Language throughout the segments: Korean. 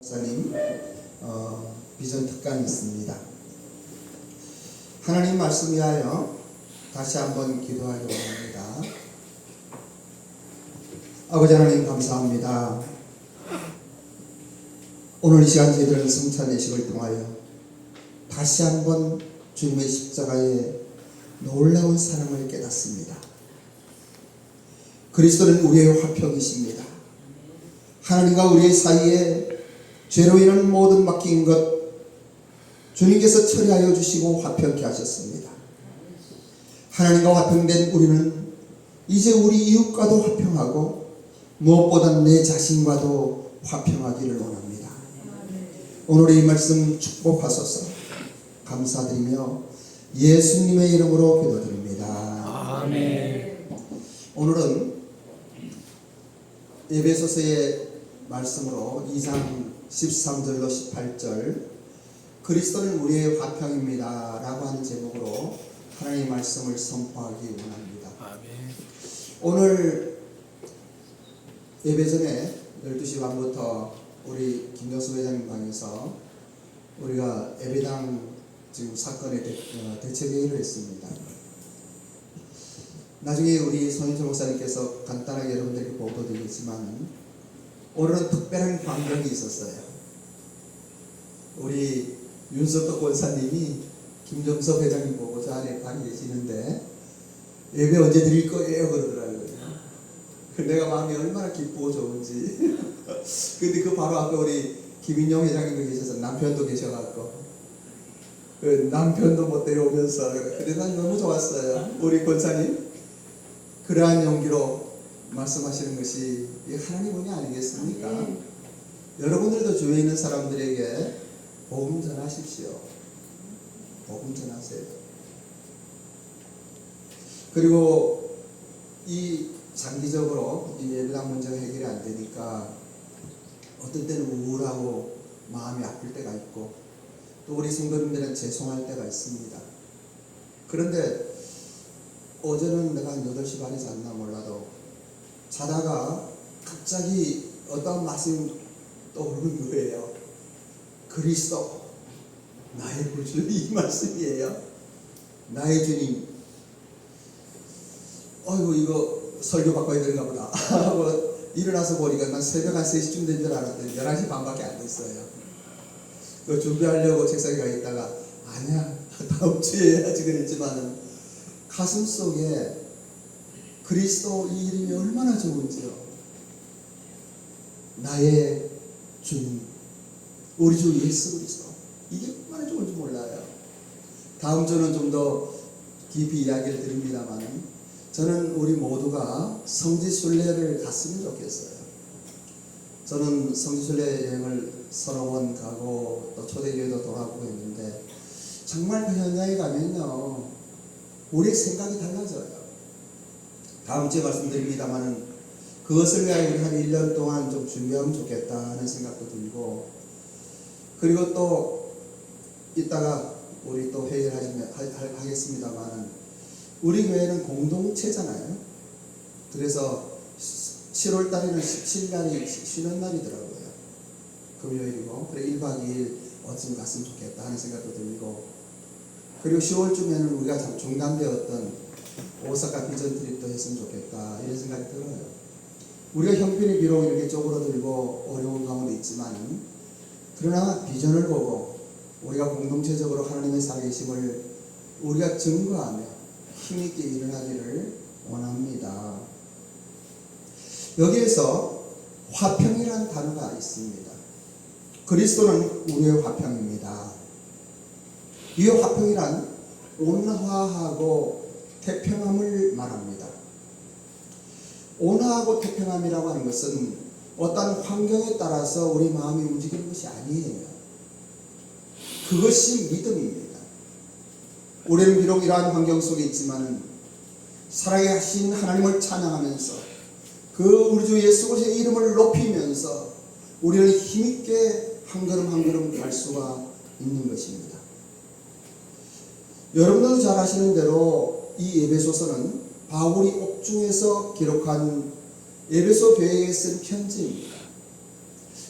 목사님 비전 특강이 있습니다. 하나님 말씀 위하여 다시 한번 기도하려고 합니다. 아버지 하나님 감사합니다. 오늘 이 시간 저희들은 성찬 예식을 통하여 다시 한번 주님의 십자가의 놀라운 사랑을 깨닫습니다. 그리스도는 우리의 화평이십니다. 하나님과 우리의 사이에 죄로 인한 모든 막힌 것 주님께서 처리하여 주시고 화평케 하셨습니다. 하나님과 화평된 우리는 이제 우리 이웃과도 화평하고 무엇보다 내 자신과도 화평하기를 원합니다. 오늘의 이 말씀 축복하소서. 감사드리며 예수님의 이름으로 기도드립니다. 아멘. 오늘은 에베소서의 말씀으로 2장 13절로 18절 그리스도는 우리의 화평입니다 라고 하는 제목으로 하나님의 말씀을 선포하기 원합니다. 아멘. 오늘 예배전에 12시 반부터 우리 김정수 회장님 방에서 우리가 예배당 지금 사건의 대책회의를 했습니다. 나중에 우리 손인철 목사님께서 간단하게 여러분들에게 보도드리겠지만 오늘은 특별한 광경이 있었어요. 우리 윤석덕 권사님이 김정석 회장님 보고 저 안에 방에 계시는데 예배 언제 드릴 거예요? 그러더라고요. 내가 마음이 얼마나 기쁘고 좋은지. 근데 그 바로 앞에 우리 김인영 회장님도 계셔서 남편도 계셔갖고 그 남편도 못 데려오면서 근데 난 너무 좋았어요. 우리 권사님 그러한 용기로 말씀하시는 것이 하나님 은혜 아니겠습니까? 여러분들도 주위에 있는 사람들에게 복음 전하십시오. 복음 전하세요. 그리고 이 장기적으로 이 예배당 문제가 해결이 안 되니까 어떤 때는 우울하고 마음이 아플 때가 있고 또 우리 성도님들은 죄송할 때가 있습니다. 그런데 어제는 내가 한 8시 반에 잤나 몰라도 자다가 갑자기 어떤 말씀이 떠오르는 거예요. 그리스도 나의 구주, 이 말씀이에요. 나의 주님. 어이구 이거 설교 바꿔야 되는가 보다 하고 일어나서 보니까 난 새벽 한 3시쯤 된 줄 알았더니 11시 반밖에 안 됐어요. 그 준비하려고 책상에 가 있다가 아니야 다음 주에 해야지 그랬지만은 가슴 속에 그리스도 이 이름이 얼마나 좋은지요. 나의 주님, 우리 주 예수 그리스도, 이게 얼마나 좋은지 몰라요. 다음 주는 좀 더 깊이 이야기를 드립니다만 저는 우리 모두가 성지순례를 갔으면 좋겠어요. 저는 성지순례 여행을 서너 번 가고 또 초대교회도 돌아보고 했는데 정말 그 현장에 가면요 우리의 생각이 달라져요. 다음 주에 말씀드립니다만은 그것을 위하여 우리 한 1년 동안 좀 준비하면 좋겠다 하는 생각도 들고 그리고 또 이따가 우리 또 회의를 하겠습니다만은 우리 교회는 공동체잖아요. 그래서 7월 달에는 17날이 쉬는 날이더라고요. 금요일이고 그래 1박 2일 어쯤 갔으면 좋겠다 하는 생각도 들고 그리고 10월쯤에는 우리가 중단되었던 오사카 비전 트립도 했으면 좋겠다 이런 생각이 들어요. 우리가 형편이 비록 이렇게 쪼그러들고 어려운 가운데 있지만 그러나 비전을 보고 우리가 공동체적으로 하나님의 살아계심을 우리가 증거하며 힘있게 일어나기를 원합니다. 여기에서 화평이라는 단어가 있습니다. 그리스도는 우리의 화평입니다. 이 화평이란 온화하고 태평함을 말합니다. 온화하고 태평함이라고 하는 것은 어떤 환경에 따라서 우리 마음이 움직이는 것이 아니에요. 그것이 믿음입니다. 우리는 비록 이러한 환경 속에 있지만 살아계신 하나님을 찬양하면서 그 우리 주 예수 그리스도의 이름을 높이면서 우리는 힘있게 한 걸음 한 걸음 갈 수가 있는 것입니다. 여러분들도 잘 아시는 대로 이 에베소서는 바울이 옥중에서 기록한 에베소 교회에 쓴 편지입니다.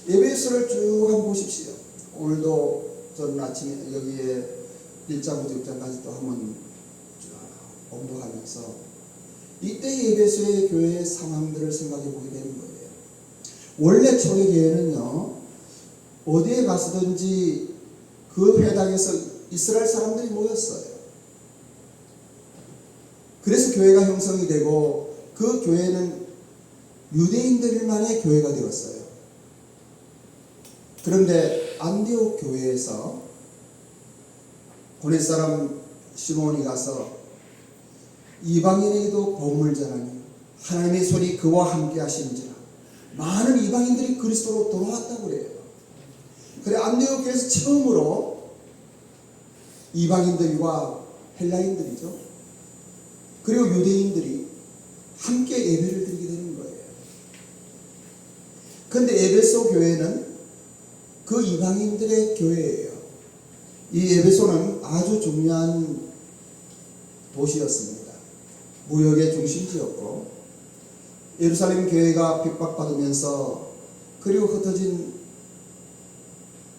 에베소를 쭉 한번 보십시오. 오늘도 저는 아침에 여기에 1장부터 6장까지 또 한번 공부하면서 이때 에베소의 교회의 상황들을 생각해 보게 되는 거예요. 원래 초대 교회는요, 어디에 가서든지 그 회당에서 이스라엘 사람들이 모였어요. 그래서 교회가 형성이 되고 그 교회는 유대인들만의 교회가 되었어요. 그런데 안디옥 교회에서 고레 사람 시몬이 가서 이방인에게도 복음을 전하니 하나님의 손이 그와 함께 하시는지라 많은 이방인들이 그리스도로 돌아왔다고 그래요. 그래 안디옥 교회에서 처음으로 이방인들과 헬라인들이죠. 그리고 유대인들이 함께 예배를 드리게 되는 거예요. 그런데 에베소 교회는 그 이방인들의 교회예요. 이 에베소는 아주 중요한 도시였습니다. 무역의 중심지였고 예루살렘 교회가 핍박받으면서 그리고 흩어진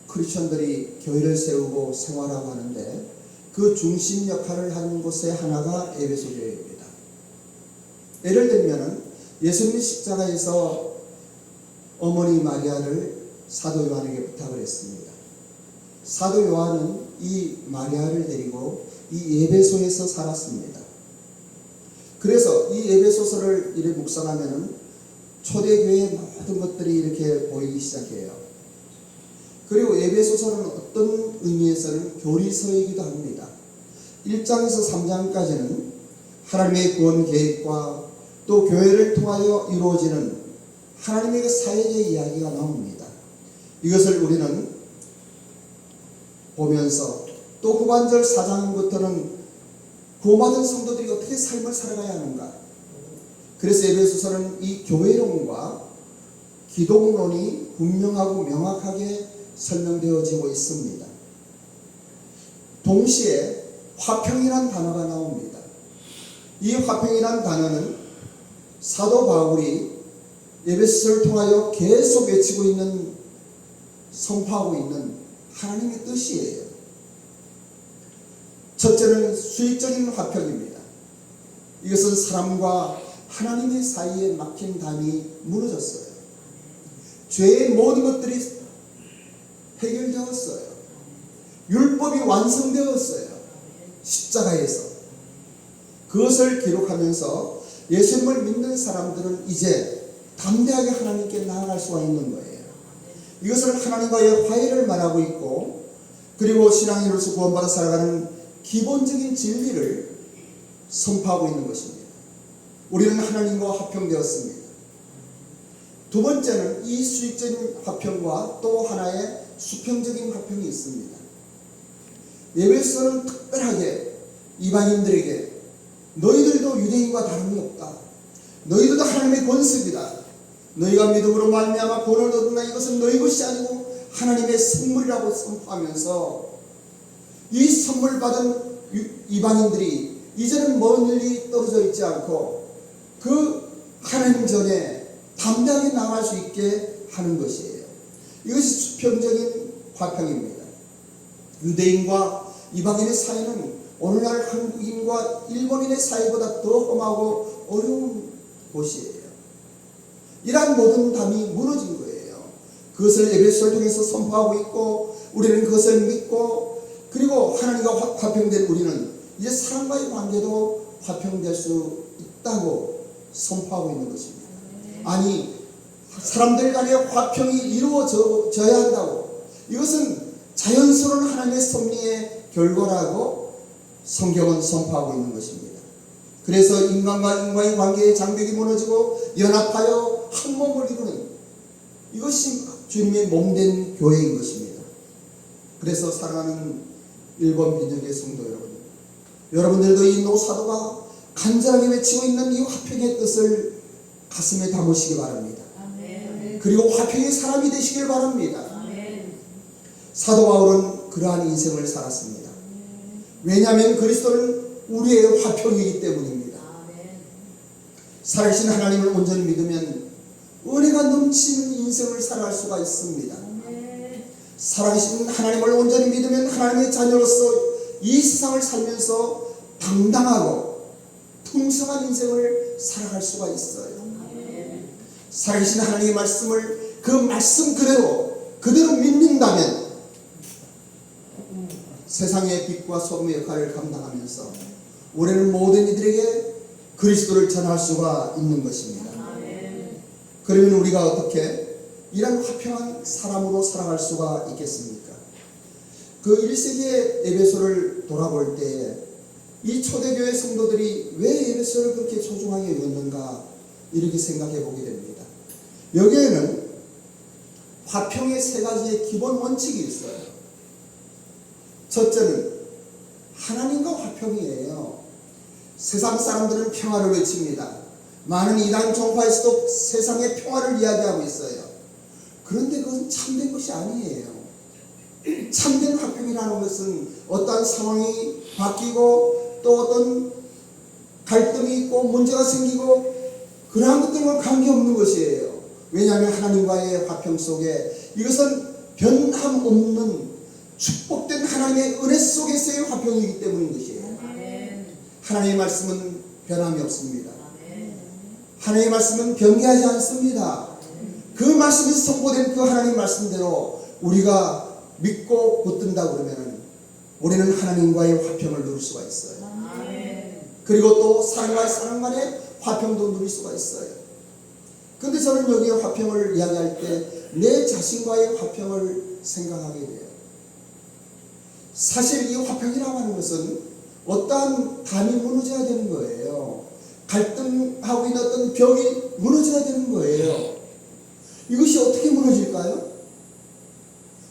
크리스천들이 교회를 세우고 생활하고 하는데 그 중심 역할을 하는 곳의 하나가 에베소 교회입니다. 예를 들면 예수님이 십자가에서 어머니 마리아를 사도 요한에게 부탁을 했습니다. 사도 요한은 이 마리아를 데리고 이 에베소에서 살았습니다. 그래서 이 에베소서를 이렇게 묵상하면 초대교회의 모든 것들이 이렇게 보이기 시작해요. 그리고 에베소서는 어떤 의미에서는 교리서이기도 합니다. 1장에서 3장까지는 하나님의 구원 계획과 또 교회를 통하여 이루어지는 하나님의 그 사역의 이야기가 나옵니다. 이것을 우리는 보면서 또 후반절 4장부터는 구원받은 성도들이 어떻게 삶을 살아가야 하는가. 그래서 에베소서는 이 교회론과 기독론이 분명하고 명확하게 설명되어지고 있습니다. 동시에 화평이란 단어가 나옵니다. 이 화평이란 단어는 사도 바울이 에베소서를 통하여 계속 외치고 있는, 선포하고 있는 하나님의 뜻이에요. 첫째는 수익적인 화평입니다. 이것은 사람과 하나님의 사이에 막힌 담이 무너졌어요. 죄의 모든 것들이 해결되었어요. 율법이 완성되었어요. 십자가에서. 그것을 기록하면서 예수님을 믿는 사람들은 이제 담대하게 하나님께 나아갈 수가 있는 거예요. 이것은 하나님과의 화해를 말하고 있고, 그리고 신앙인으로서 구원받아 살아가는 기본적인 진리를 선포하고 있는 것입니다. 우리는 하나님과 화평되었습니다. 두 번째는 이 수익적인 화평과 또 하나의 수평적인 화평이 있습니다. 에베소는 특별하게 이방인들에게 너희들도 유대인과 다름이 없다. 너희들도 하나님의 권습이다. 너희가 믿음으로 말미암아 구원을 얻는다. 이것은 너희 것이 아니고 하나님의 선물이라고 선포하면서 이 선물 받은 이방인들이 이제는 멀리 떨어져 있지 않고 그 하나님 전에 담대하게 나갈 수 있게 하는 것이에요. 이것이 수평적인 화평입니다. 유대인과 이방인의 사이는 오늘날 한국인과 일본인의 사이보다 더 험하고 어려운 곳이에요. 이러한 모든 담이 무너진 거예요. 그것을 에베소를 통해서 선포하고 있고 우리는 그것을 믿고, 그리고 하나님과 화평된 우리는 이제 사람과의 관계도 화평될 수 있다고 선포하고 있는 것입니다. 아니, 사람들 간의 화평이 이루어져야 한다고, 이것은 자연스러운 하나님의 섭리의 결과라고 성경은 선포하고 있는 것입니다. 그래서 인간과 인간의 관계의 장벽이 무너지고 연합하여 한 몸을 이루는, 이것이 주님의 몸된 교회인 것입니다. 그래서 사랑하는 일본 민족의 성도 여러분, 여러분들도 이 노사도가 간절하게 외치고 있는 이 화평의 뜻을 가슴에 담으시기 바랍니다. 아멘. 그리고 화평의 사람이 되시길 바랍니다. 아멘. 사도 바울은 그러한 인생을 살았습니다. 왜냐하면 그리스도는 우리의 화평이기 때문입니다. 아멘. 살아계신 하나님을 온전히 믿으면 은혜가 넘치는 인생을 살아갈 수가 있습니다. 살아계신 하나님을 온전히 믿으면 하나님의 자녀로서 이 세상을 살면서 당당하고 풍성한 인생을 살아갈 수가 있어요. 살아계신 하나님의 말씀을 그 말씀 그대로 믿는다면 세상의 빛과 소금의 역할을 감당하면서 우리는 모든 이들에게 그리스도를 전할 수가 있는 것입니다. 그러면 우리가 어떻게 이런 화평한 사람으로 살아갈 수가 있겠습니까? 그 1세기의 에베소를 돌아볼 때에 이 초대교회 성도들이 왜 에베소를 그렇게 소중하게 여겼는가 이렇게 생각해 보게 됩니다. 여기에는 화평의 세 가지의 기본 원칙이 있어요. 첫째는 하나님과 화평이에요. 세상 사람들은 평화를 외칩니다. 많은 이단 종파에서도 세상의 평화를 이야기하고 있어요. 그런데 그것은 참된 것이 아니에요. 참된 화평이라는 것은 어떠한 상황이 바뀌고 또 어떤 갈등이 있고 문제가 생기고 그러한 것들과 관계없는 것이에요. 왜냐하면 하나님과의 화평 속에 이것은 변함없는 축복된 하나님의 은혜 속에서의 화평이기 때문인 것이에요. 하나님의 말씀은 변함이 없습니다. 하나님의 말씀은 변개하지 않습니다. 그 말씀이 선포된 그 하나님 말씀대로 우리가 믿고 붙든다 그러면 우리는 하나님과의 화평을 누릴 수가 있어요. 그리고 또 사람과의 사람 간의 화평도 누릴 수가 있어요. 그런데 저는 여기에 화평을 이야기할 때 내 자신과의 화평을 생각하게 돼요. 사실 이 화평이라고 하는 것은 어떠한 담이 무너져야 되는 거예요. 갈등하고 있는 어떤 벽이 무너져야 되는 거예요. 이것이 어떻게 무너질까요?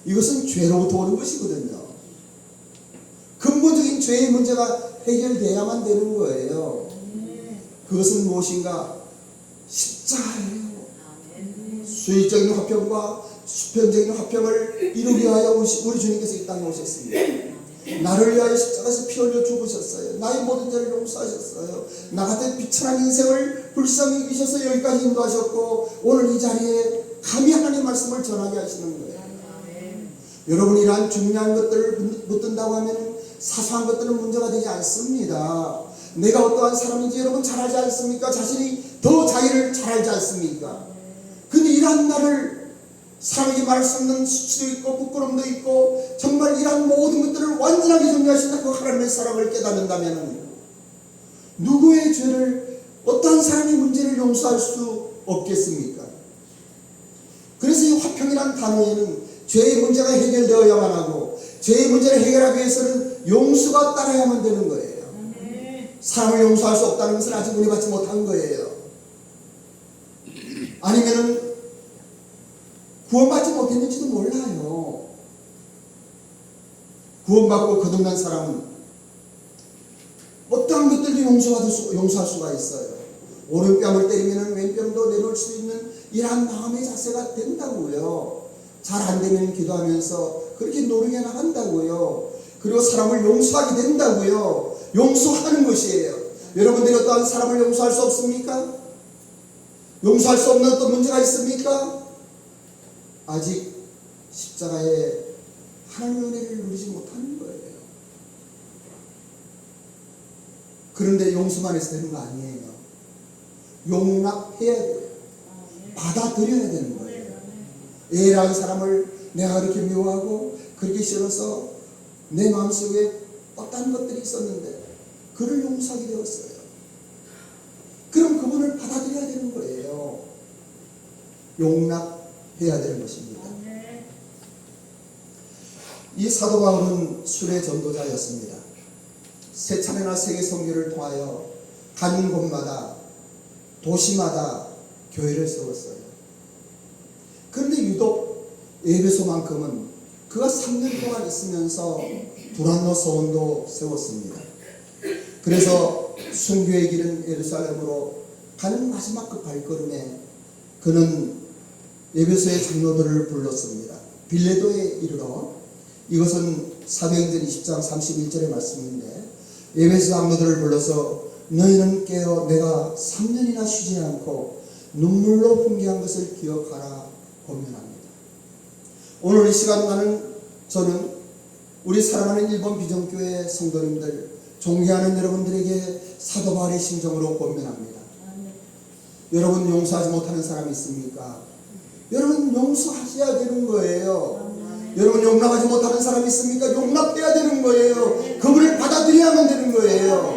이것은 죄로부터 오는 것이거든요. 근본적인 죄의 문제가 해결돼야만 되는 거예요. 그것은 무엇인가? 십자가예요. 수익적인 화평과 수평적인 화평을 이루기 위하여 우리 주님께서 이 땅에 오셨습니다. 나를 위하여 십자가에서 피 흘려 죽으셨어요. 나의 모든 죄를 용서하셨어요. 나 같은 비천한 인생을 불쌍히 여기셔서 여기까지 인도하셨고 오늘 이 자리에 감히 하나님의 말씀을 전하게 하시는 거예요. 여러분 이러한 중요한 것들을 묻는다고 하면 사소한 것들은 문제가 되지 않습니다. 내가 어떠한 사람인지 여러분 잘 알지 않습니까? 자신이 더 자기를 잘 알지 않습니까? 근데 이러한 나를 사람에게 말할 수 없는 수치도 있고 부끄러움도 있고 정말 이러한 모든 것들을 완전하게 정리하신다 그 하나님의 사랑을 깨닫는다면 누구의 죄를 어떠한 사람의 문제를 용서할 수 없겠습니까? 그래서 이 화평이라는 단어에는 죄의 문제가 해결되어야만 하고 죄의 문제를 해결하기 위해서는 용서가 따라야만 되는 거예요. 사람을 용서할 수 없다는 것은 아직 은혜 받지 못한 거예요. 아니면은 구원받지 못했는지도 몰라요. 구원받고 거듭난 사람은 어떠한 것들도 용서할 수가 있어요. 오른뺨을 때리면 왼뺨도 내놓을 수 있는 이러한 마음의 자세가 된다고요. 잘 안 되면 기도하면서 그렇게 노력해 나간다고요. 그리고 사람을 용서하게 된다고요. 용서하는 것이에요. 여러분들이 어떠한 사람을 용서할 수 없습니까? 용서할 수 없는 어떤 문제가 있습니까? 아직 십자가에 하나님의 은혜를 누리지 못하는 거예요. 그런데 용서만 해서 되는 거 아니에요. 용납해야 돼요. 받아들여야 되는 거예요. A라는 사람을 내가 그렇게 미워하고 그렇게 싫어서 내 마음속에 어떤 것들이 있었는데 그를 용서하게 되었어요. 그럼 그분을 받아들여야 되는 거예요. 용납해야 되는 것입니다. 이 사도 바울은 순회 전도자였습니다. 세 차례나 세계 선교를 통하여 가는 곳마다 도시마다 교회를 세웠어요. 그런데 유독 에베소만큼은 그가 3년 동안 있으면서 두란노 서원도 세웠습니다. 그래서 순교의 길은 예루살렘으로 가는 마지막 그 발걸음에 그는 에베소의 장로들을 불렀습니다. 빌레도에 이르러 이것은 사도행전 20장 31절의 말씀인데 에베소 장로들을 불러서 너희는 깨어 내가 3년이나 쉬지 않고 눈물로 훈계한 것을 기억하라 권면합니다. 오늘 이 시간 저는 우리 사랑하는 일본 비전교회 성도님들, 존경하는 여러분들에게 사도 바울의 심정으로 권면합니다. 여러분 용서하지 못하는 사람이 있습니까? 여러분 용서하셔야 되는 거예요. 여러분 용납하지 못하는 사람이 있습니까? 용납해야 되는 거예요. 그분을 받아들여야만 되는 거예요.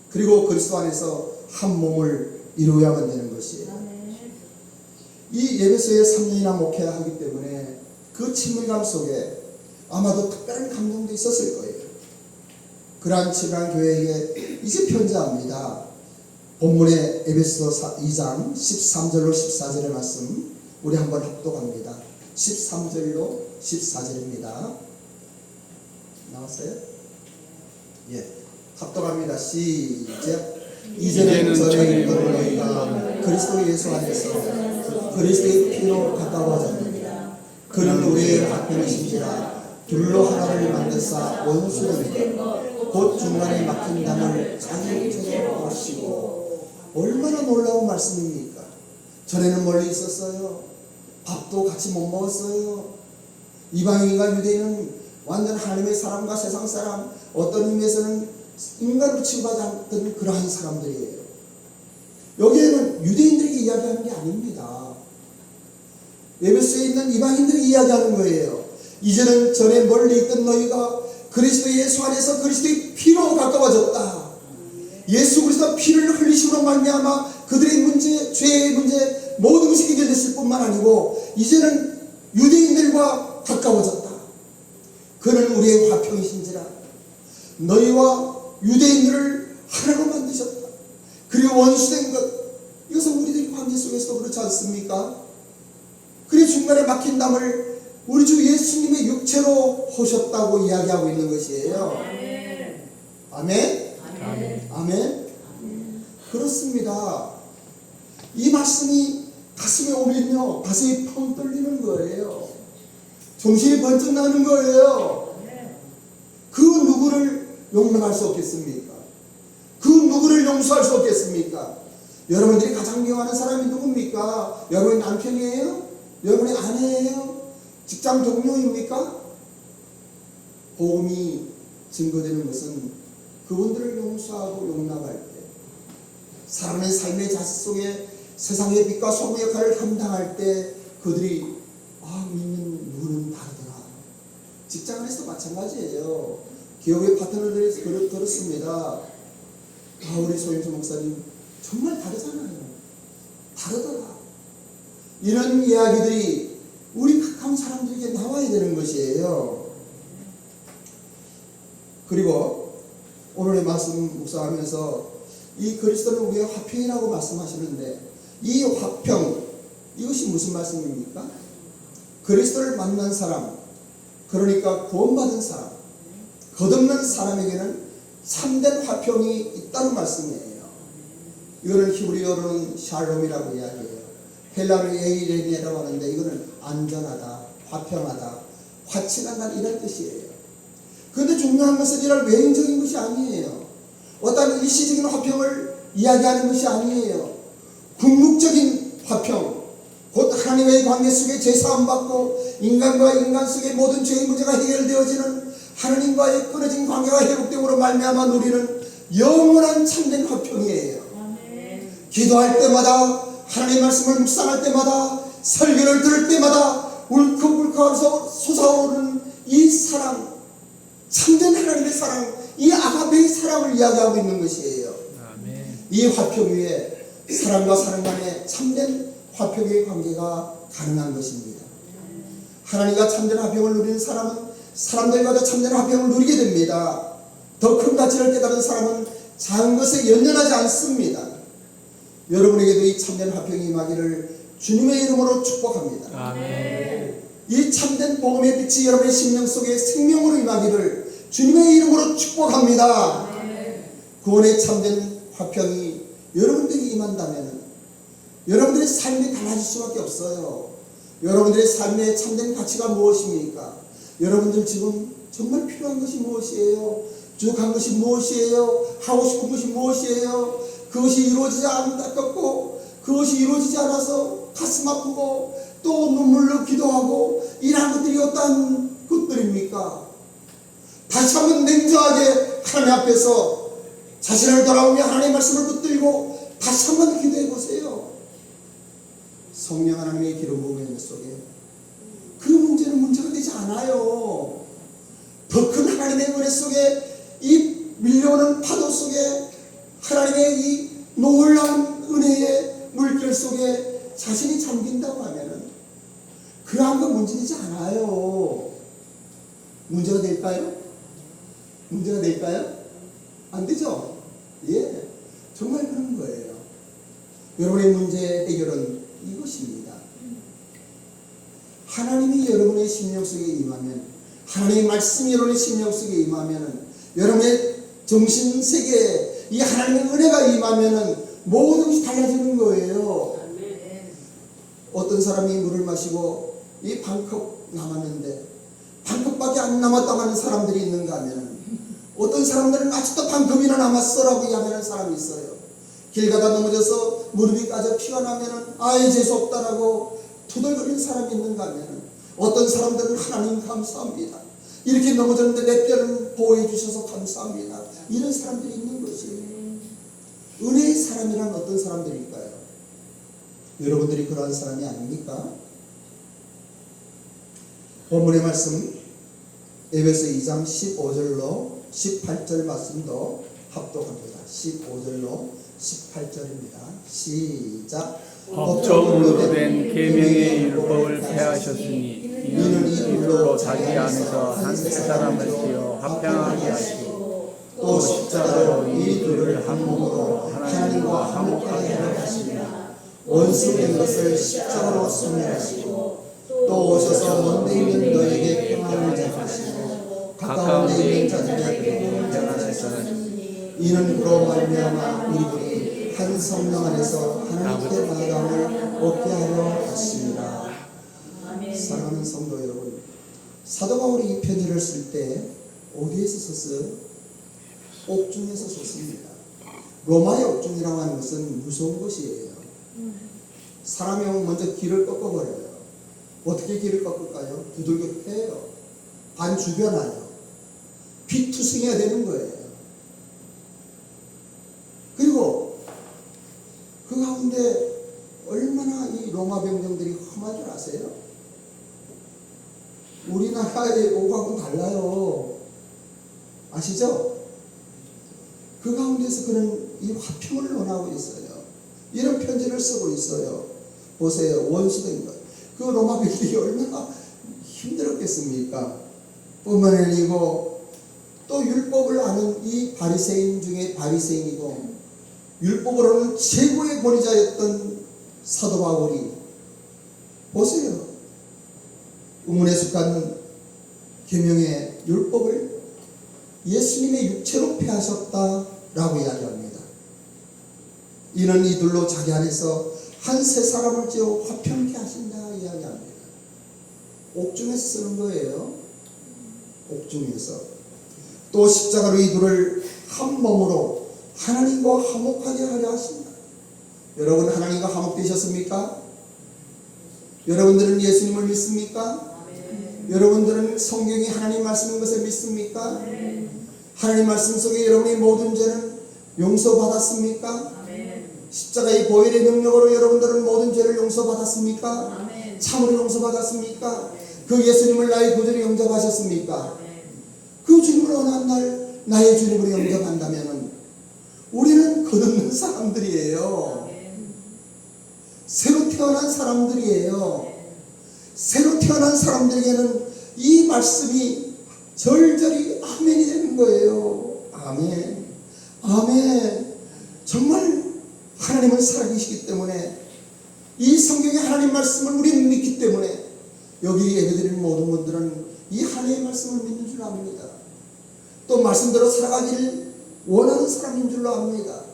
그리고 그리스도 안에서 한 몸을 이루어야만 되는 것이에요. 이 예배소에 3년이나 목회하기 때문에 그 친밀감 속에 아마도 특별한 감동도 있었을 거예요. 그러한 친밀한 교회에게 이제 편지합니다. 본문의 에베소 2장 13절로 14절의 말씀 우리 한번 합독합니다. 13절로 14절입니다. 나왔어요? 예, 합독합니다. 시작. 이제는 전에 있던 너희가 그리스도 예수 안에서 그리스도의 피로 가까워졌느니라. 그는 우리의 화평이신지라 둘로 하나를 만드사 원수된 곧 중간에 막힌 담을 자기처럼 하시고. 얼마나 놀라운 말씀입니까? 전에는 멀리 있었어요. 밥도 같이 못 먹었어요. 이방인과 유대인은 완전 하나님의 사람과 세상 사람, 어떤 의미에서는 인간으로 취급하지 않던 그러한 사람들이에요. 여기에는 유대인들에게 이야기하는 게 아닙니다. 에베소에 있는 이방인들이 이야기하는 거예요. 이제는 전에 멀리 있던 너희가 그리스도 예수 안에서 그리스도의 피로 가까워졌다. 예수 그리스도 피를 흘리심으로 말미암아 그들의 문제, 죄의 문제 모든 것이 해결됐을 뿐만 아니고 이제는 유대인들과 가까워졌다. 그는 우리의 화평이신지라 너희와 유대인들을 하나로 만드셨다. 그리고 원수된 것, 이것은 우리들의 관계 속에서도 그렇지 않습니까? 그리고 중간에 막힌 담을 우리 주 예수님의 육체로 호셨다고 이야기하고 있는 것이에요. 아멘? 아멘. 아멘. 그렇습니다. 이 말씀이 가슴에 오면요, 가슴이 펑 뚫리는 거예요. 정신이 번쩍 나는 거예요. 그 누구를 용납할 수 없겠습니까? 그 누구를 용서할 수 없겠습니까? 여러분들이 가장 미워하는 사람이 누굽니까? 여러분의 남편이에요? 여러분의 아내예요? 직장 동료입니까? 복음이 증거되는 것은 그분들을 용서하고 용납할 때, 사람의 삶의 자식 속에 세상의 빛과 소금의 역할을 감당할 때 그들이 우리는 누구는 다르더라. 직장 안에서도 마찬가지예요. 기업의 파트너들에서 그렇습니다. 우리 소영수 목사님 정말 다르잖아요. 다르더라. 이런 이야기들이 우리 가까운 사람들에게 나와야 되는 것이에요. 그리고 오늘의 말씀 묵상하면서 이 그리스도는 우리의 화평이라고 말씀하시는데, 이 화평, 이것이 무슨 말씀입니까? 그리스도를 만난 사람, 그러니까 구원받은 사람, 거듭난 사람에게는 참된 화평이 있다는 말씀이에요. 이거는 히브리어로는 샬롬이라고 이야기해요. 헬라어로 에이레니라고 하는데 이거는 안전하다, 화평하다, 화친하다 이런 뜻이에요. 그런데 중요한 것은 이런 외형적인 것이 아니에요. 어떤 일시적인 화평을 이야기하는 것이 아니에요. 궁극적인 화평, 곧 하나님의 관계 속에 제사함받고 인간과 인간 속의 모든 죄의 문제가 해결되어지는 하나님과의 끊어진 관계가 회복됨으로 말미암아 누리는 영원한 참된 화평이에요. 기도할 때마다, 하나님의 말씀을 묵상할 때마다, 설교를 들을 때마다 울컥울컥 솟아오르는 이 사랑, 참된 하나님의 사랑, 이 아가페의 사랑을 이야기하고 있는 것이에요. 이 화평 위에 사람과 사람 간의 참된 화평의 관계가 가능한 것입니다. 하나님과 참된 화평을 누리는 사람은 사람들과도 참된 화평을 누리게 됩니다. 더 큰 가치를 깨달은 사람은 작은 것에 연연하지 않습니다. 여러분에게도 이 참된 화평이 임하기를 주님의 이름으로 축복합니다. 아멘. 이 참된 복음의 빛이 여러분의 심령 속에 생명으로 임하기를 주님의 이름으로 축복합니다. 아멘. 구원의 참된 화평이 여러분들에게 임한다면 여러분들의 삶이 달라질 수밖에 없어요. 여러분들의 삶의 참된 가치가 무엇입니까? 여러분들 지금 정말 필요한 것이 무엇이에요? 부족한 것이 무엇이에요? 하고 싶은 것이 무엇이에요? 그것이 이루어지지 안타깝고 그것이 이루어지지 않아서 가슴 아프고 또 눈물로 기도하고 이러한 것들이 어떠한 것들입니까? 다시 한번 냉정하게 하나님 앞에서 자신을 돌아오며 하나님의 말씀을 붙들고 다시 한번 기도해 보세요. 성령 하나님의 기름 부음 속에 그 문제는 문제가 되지 않아요. 더 큰 하나님의 은혜 속에 이 밀려오는 파도 속에 하나님의 이 놀라운 은혜의 물결 속에 자신이 잠긴다고 하면은 그러한 건 문제되지 않아요. 문제가 될까요? 문제가 될까요? 안 되죠? 예, 정말 그런 거예요. 여러분의 문제 해결은 이것입니다. 하나님이 여러분의 심령 속에 임하면, 하나님의 말씀이 여러분의 심령 속에 임하면, 여러분의 정신세계에 이 하나님의 은혜가 임하면 모든 것이 달라지는 거예요. 어떤 사람이 물을 마시고 이 반컵 남았는데 반컵밖에 안 남았다고 하는 사람들이 있는가 하면, 어떤 사람들은 아직도 반컵이나 남았어라고 이야기하는 사람이 있어요. 길 가다 넘어져서 무릎이 까져 피가 나면은 아이 재수없다라고 투덜거리는 사람이 있는가 하면, 어떤 사람들은 하나님 감사합니다, 이렇게 넘어졌는데 내 뼈를 보호해 주셔서 감사합니다, 이런 사람들이 있는 것이에요. 은혜의 사람이란 어떤 사람들일까요? 여러분들이 그러한 사람이 아닙니까? 본문의 말씀 에베소 2장 15절로 18절 말씀도 합독합니다. 15절로 18절입니다. 시작. 법적으로 된 계명의 율법을 폐하셨으니 이는 이 율로 자기 안에서 한 세 사람을 지어 화평하게 하시고 또 십자가로 이 둘을 한 몸으로 하나님과 화목하게 하시며 원수된 것을 십자가로 소멸하시고 또 오셔서 먼데 있는 너에게 평안을 전하시고 가까운 데 있는 자들에게 평안하시니 이는 그로 말미암아 우리들이 한 성령 안에서 하나님께 나아감을 얻게 하려 하십니다. 사랑하는 성도 여러분, 사도 바울이 이 편지를 쓸 때 어디에서 썼어요? 옥중에서 썼습니다. 로마의 옥중이라고 하는 것은 무서운 것이에요. 사람이 먼저 길을 꺾어버려요. 어떻게 길을 꺾을까요? 두들겨 패요. 반 죽여놔요. 비투성이가 되는 거예요. 그리고 그 가운데 얼마나 이 로마 병정들이 험한 줄 아세요? 우리나라의 옥하고는 달라요. 아시죠? 그 가운데서 그는 이 화평을 원하고 있어요. 이런 편지를 쓰고 있어요. 보세요. 원수된 것. 그 로마 병들이 얼마나 힘들었겠습니까? 뿐만 아니고 또 율법을 아는 이 바리새인 중에 바리새인이고 율법으로는 최고의 권위자였던 사도 바울이 보세요. 의문에 속한 계명의 율법을 예수님의 육체로 폐하셨다라고 이야기합니다. 이는 이들로 자기 안에서 한 세 사람을 지어 화평케 하신다 이야기합니다. 옥중에서 쓰는 거예요. 옥중에서. 또 십자가로 이들을 한 몸으로 하나님과 화목하게 하려 하신다. 여러분, 하나님과 화목되셨습니까? 여러분들은 예수님을 믿습니까? 여러분들은 성경이 하나님 말씀인 것을 믿습니까? 하나님 말씀 속에 여러분의 모든 죄는 용서받았습니까? 십자가의 보혈의 능력으로 여러분들은 모든 죄를 용서받았습니까? 참으로 용서받았습니까? 그 예수님을 나의 구주로 영접하셨습니까? 그 주님을 어느 날 나의 주님으로 영접한다면 우리는 거듭난 사람들이에요. 새로 태어난 사람들이에요. 새로 태어난 사람들에게는 이 말씀이 절절히 아멘이 되는 거예요. 아멘. 아멘. 정말 하나님은 살아계시기 때문에, 이 성경의 하나님 말씀을 우리는 믿기 때문에 여기 예배드리는 모든 분들은 이 하나님의 말씀을 믿는 줄 압니다. 또 말씀대로 살아가기를 원하는 사람인 줄로 압니다.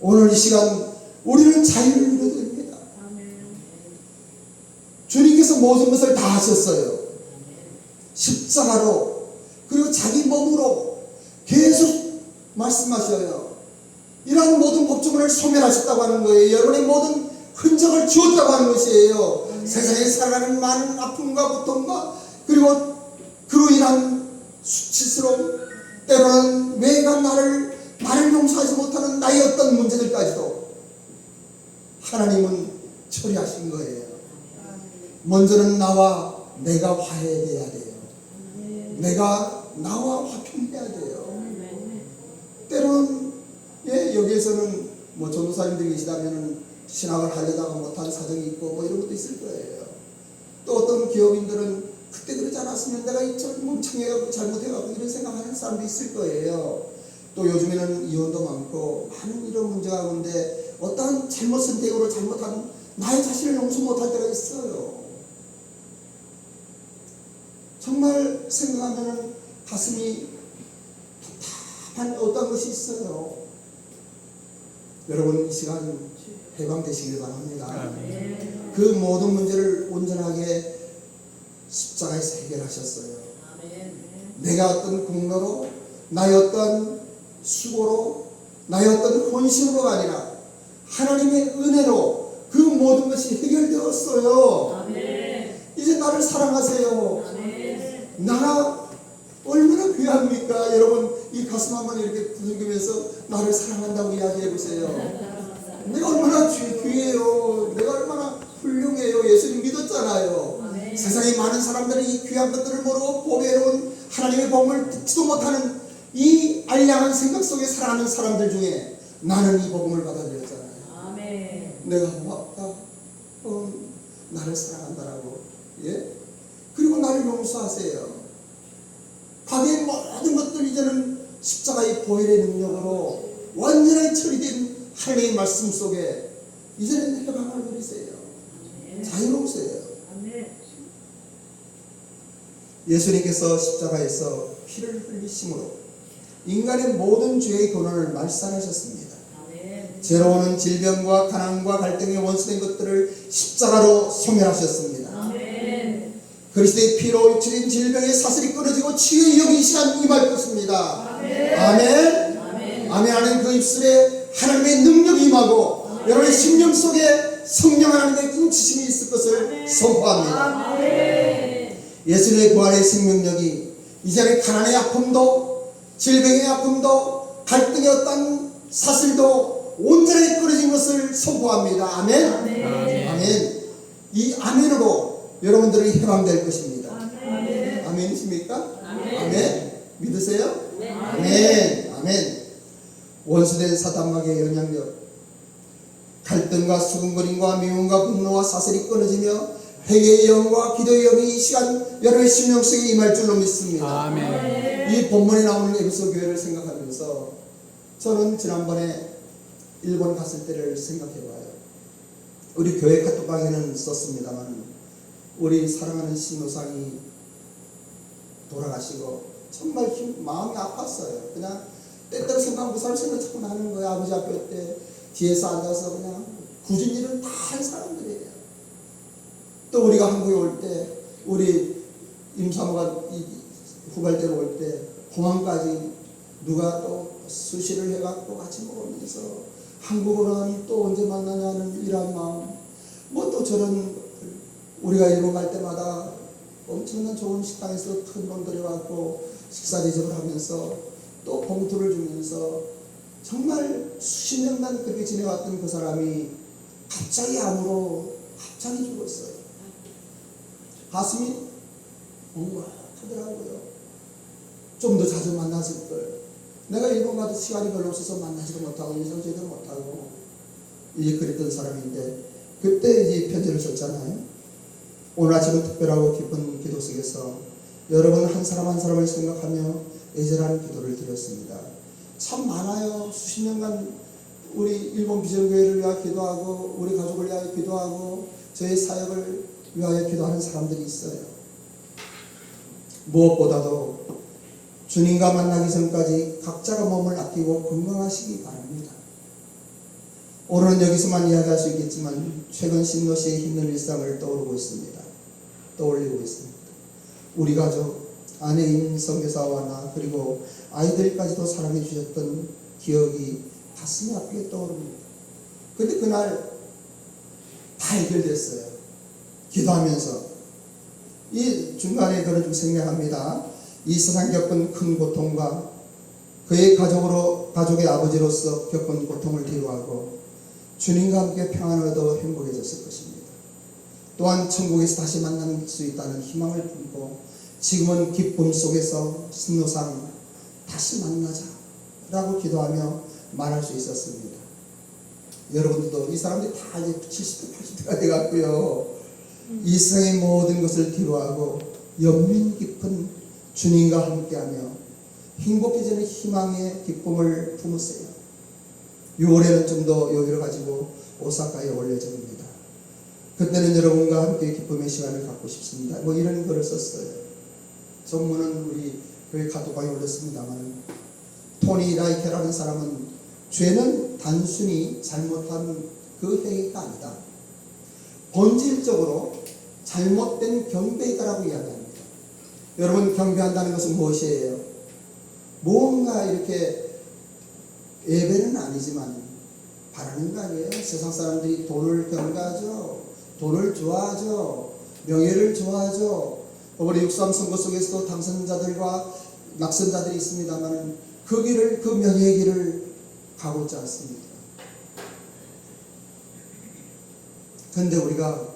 오늘 이 시간 우리는 자유를 누려야 됩니다. 주님께서 모든 것을 다 하셨어요. 십자가로, 그리고 자기 몸으로 계속 말씀하셔요. 이러한 모든 법조문을 소멸하셨다고 하는 거예요. 여러분의 모든 흔적을 지웠다고 하는 것이에요. 세상에 살아가는 많은 아픔과 고통과 그리고 그로 인한 수치스러움, 때로는 왜가 나를 용서하지 못하는 나의 어떤 문제들까지도 하나님은 처리하신 거예요. 먼저는 내가 화해돼야 돼요. 내가 나와 화평해야 돼요. 때로는 여기에서는 전도사님들이 계시다면 신학을 하려다가 못한 사정이 있고 이런 것도 있을 거예요. 또 어떤 기업인들은 그때 그러지 않았으면 내가 멍청해가지고 잘못해가지고 이런 생각하는 사람도 있을 거예요. 또 요즘에는 이혼도 많고 많은 이런 문제 가운데 어떠한 잘못 선택으로 잘못한 나의 자신을 용서 못할 때가 있어요. 정말 생각하면 가슴이 답답한 어떤 것이 있어요. 여러분 이 시간 해방되시길 바랍니다. 아멘. 그 모든 문제를 온전하게 십자가에서 해결하셨어요. 내가 어떤 공로로 나의 어떤 수고로 나의 어떤 혼신으로가 아니라 하나님의 은혜로 그 모든 것이 해결되었어요. 이제 나를 사랑하세요. 나가 얼마나 귀합니까? 여러분 이 가슴 한번 이렇게 두들기면서 나를 사랑한다고 이야기해 보세요. 내가 얼마나 귀해요. 내가 얼마나 훌륭해요. 예수님 믿었잖아요. 세상에 많은 사람들은 이 귀한 것들을 모르고 보배로운 하나님의 복음을 듣지도 못하는 이 알량한 생각 속에 살아가는 사람들 중에 나는 이 복음을 받아들였잖아요. 내가 고맙다. 나를 사랑한다라고. 그리고 나를 용서하세요. 과거의 모든 것들 이제는 십자가의 보혈의 능력으로 완전히 처리된 하나님의 말씀 속에 이제는 해방을 누리세요. 자유로우세요. 예수님께서 십자가에서 피를 흘리심으로 인간의 모든 죄의 근원을 말살하셨습니다. 죄로 오는 질병과 가난과 갈등의 원수된 것들을 십자가로 소멸하셨습니다. 그리스도의 피로 치린 질병의 사슬이 끊어지고 치유의 영이 이 시간 임할 것입니다. 아멘. 아멘 하는 그 입술에 하나님의 능력이 임하고 여러분의 심령 속에 성령 하나님의 인치심이 있을 것을 선포합니다. 예수님의 부활의 생명력이 이제는 가난의 아픔도 질병의 아픔도 갈등의 어떤 사슬도 온전히 끊어진 것을 선포합니다. 아멘. 아멘. 이 아멘으로 여러분들이 해방될 것입니다. 아멘이십니까? 아멘. 믿으세요? 아멘. 아멘. 원수된 사단마귀의 영향력, 갈등과 수군거림과 미움과 분노와 사슬이 끊어지며 회개의 영과 기도의 영이 이 시간 여러분의 심령 속에 임할 줄로 믿습니다. 아멘. 이 본문에 나오는 에베소 교회를 생각하면서 저는 지난번에 일본 갔을 때를 생각해봐요. 우리 교회 카톡방에는 썼습니다만 우리 사랑하는 신노상이 돌아가시고 정말 마음이 아팠어요. 그냥 때때로 생각하면 그 사람 생각 자꾸 나는 거예요. 아버지 앞에 때 뒤에서 앉아서 그냥 굳은 일을 다 한 사람들이에요. 또 우리가 한국에 올 때 우리 임사모가 후발대로 올 때 공항까지 누가 또 수시를 해갖고 같이 먹으면서 한국어는 또 언제 만나냐는 이런 마음, 또 저런 우리가 일본 갈 때마다 엄청난 좋은 식당에서 큰 돈 들여갖고 식사 대접을 하면서 또 봉투를 주면서 정말 수십 년간 그렇게 지내왔던 그 사람이 갑자기 암으로 갑자기 죽었어요. 가슴이 웅얼하더라고요. 좀 더 자주 만났을 걸. 내가 일본 가도 시간이 별로 없어서 만나지도 못하고 인상 제대로 못하고 이제 그랬던 사람인데 그때 이제 편지를 썼잖아요. 오늘 아침은 특별하고 기쁜 기도 속에서 여러분 한 사람 한 사람을 생각하며 애절한 기도를 드렸습니다. 참 많아요. 수십 년간 우리 일본 비전교회를 위하여 기도하고 우리 가족을 위하여 기도하고 저희 사역을 위하여 기도하는 사람들이 있어요. 무엇보다도 주님과 만나기 전까지 각자가 몸을 아끼고 건강하시기 바랍니다. 오늘은 여기서만 이야기할 수 있겠지만 최근 신노 씨의 힘든 일상을 떠올리고 있습니다. 우리 가족, 아내인 선교사와 나 그리고 아이들까지도 사랑해 주셨던 기억이 가슴이 아프게 떠오릅니다. 근데 그날 다 해결됐어요. 기도하면서. 이 중간에 그는 좀 생략합니다. 이 세상 겪은 큰 고통과 그의 가족의 아버지로서 겪은 고통을 뒤로하고 주님과 함께 평안을 얻어 행복해졌을 것입니다. 또한 천국에서 다시 만날 수 있다는 희망을 품고 지금은 기쁨 속에서 신노상 다시 만나자 라고 기도하며 말할 수 있었습니다. 여러분들도 이 사람들이 다 이제 70대 80대가 돼갔고요. 이 세상의 모든 것을 뒤로하고 연민 깊은 주님과 함께하며 행복해지는 희망의 기쁨을 품으세요. 6월에는 좀 더 여유를 가지고 오사카에 올 예정입니다. 그때는 여러분과 함께 기쁨의 시간을 갖고 싶습니다. 뭐 이런 글을 썼어요. 전문은 우리 교회 카톡방에 올렸습니다만, 토니 라이케라는 사람은 죄는 단순히 잘못한 그 행위가 아니다, 본질적으로 잘못된 경배이다라고 이야기합니다. 여러분, 경배한다는 것은 무엇이에요? 뭔가 이렇게 예배는 아니지만 바라는 거 아니에요? 세상 사람들이 돈을 경배하죠. 돈을 좋아하죠. 명예를 좋아하죠. 이번에 6.3 선거 속에서도 당선자들과 낙선자들이 있습니다만 그 길을, 그 명예의 길을 가고자 않습니다. 그런데 우리가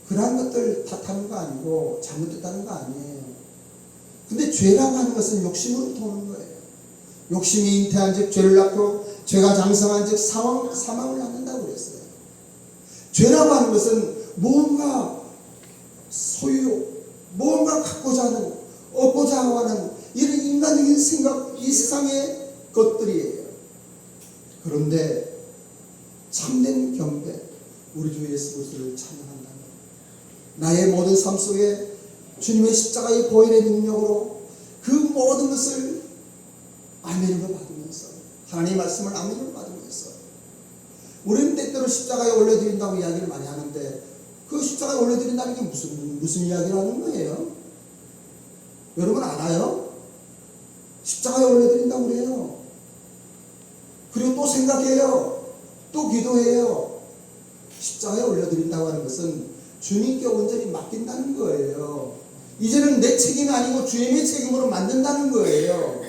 그러한 것들 탓하는 거 아니고 잘못됐다는 거 아니에요. 근데 죄라고 하는 것은 욕심으로 도는 거예요. 욕심이 잉태한 즉 죄를 낳고 죄가 장성한 즉 사망을 낳는다고 그랬어요. 죄라고 하는 것은 뭔가 소유, 뭔가 갖고자 하는, 얻고자 하는 이런 인간적인 생각, 이 세상의 것들이에요. 그런데 참된 경배, 우리 주 예수 그리스도를 찬양한다면 나의 모든 삶 속에 주님의 십자가의 보혈의 능력으로 그 모든 것을 아멘으로 받으면서, 하나님의 말씀을 아멘으로 받으면서, 우리는 때때로 십자가에 올려드린다고 이야기를 많이 하는데 그 십자가에 올려드린다는 게 무슨 이야기를 하는 거예요? 여러분 알아요? 십자가에 올려드린다고 그래요. 그리고 또 생각해요. 또 기도해요. 십자가에 올려드린다고 하는 것은 주님께 온전히 맡긴다는 거예요. 이제는 내 책임이 아니고 주님의 책임으로 만든다는 거예요.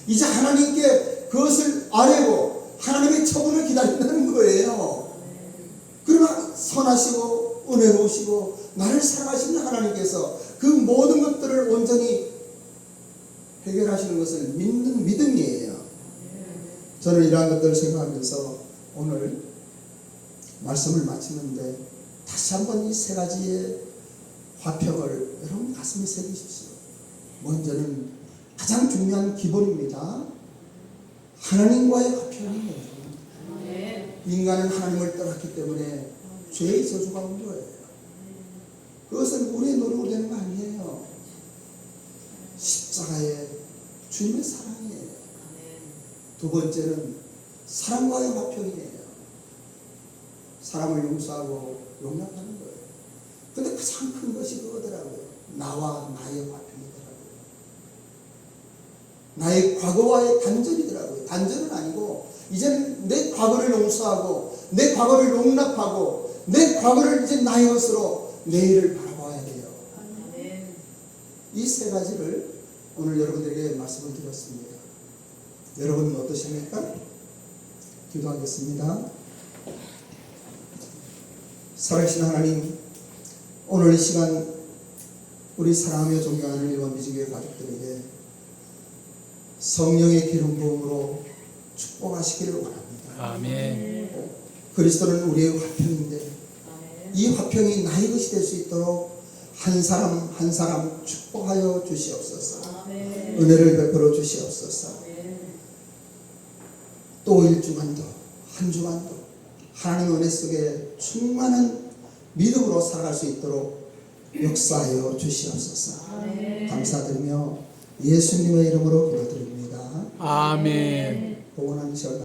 이제 하나님께 그것을 아뢰고 하나님의 처분을 기다린다는 거예요. 그러나 선하시고 은혜로우시고 나를 사랑하시는 하나님께서 그 모든 것들을 온전히 해결하시는 것을 믿는 믿음이에요. 저는 이러한 것들을 생각하면서 오늘 말씀을 마치는데 다시 한번 이 세 가지의 화평을 여러분 가슴에 새기십시오. 먼저는 가장 중요한 기본입니다. 하나님과의 화평이에요. 인간은 하나님을 떠났기 때문에 죄의 저주가 온 거예요. 그것은 우리의 노력으로 되는 거 아니에요. 십자가의 주님의 사랑이에요. 두 번째는 사람과의 화평이에요. 사람을 용서하고 용납하는 거예요. 근데 가장 큰 것이 그거더라고요. 나와 나의 화평이더라고요. 나의 과거와의 단절이더라고요. 단절은 아니고 이제는 내 과거를 용서하고 내 과거를 용납하고 내 과거를 이제 나의 것으로 내일을 바라봐야 돼요. 이 세 가지를 오늘 여러분들에게 말씀을 드렸습니다. 여러분은 어떠십니까? 기도하겠습니다. 살아계신 하나님, 오늘 이 시간 우리 사랑하며 존경하는 일본 미지교회 가족들에게 성령의 기름 부음으로 축복하시기를 원합니다. 아멘. 그리스도는 우리의 화평인데 이 화평이 나의 것이 될 수 있도록 한 사람 한 사람 축복하여 주시옵소서. 은혜를 베풀어 주시옵소서. 또 일주간도 한 주간도 하나님 은혜 속에 충만한 믿음으로 살아갈 수 있도록 역사하여 주시옵소서. 감사드리며 예수님의 이름으로 기도드립니다. 아멘. 봉헌하는 시간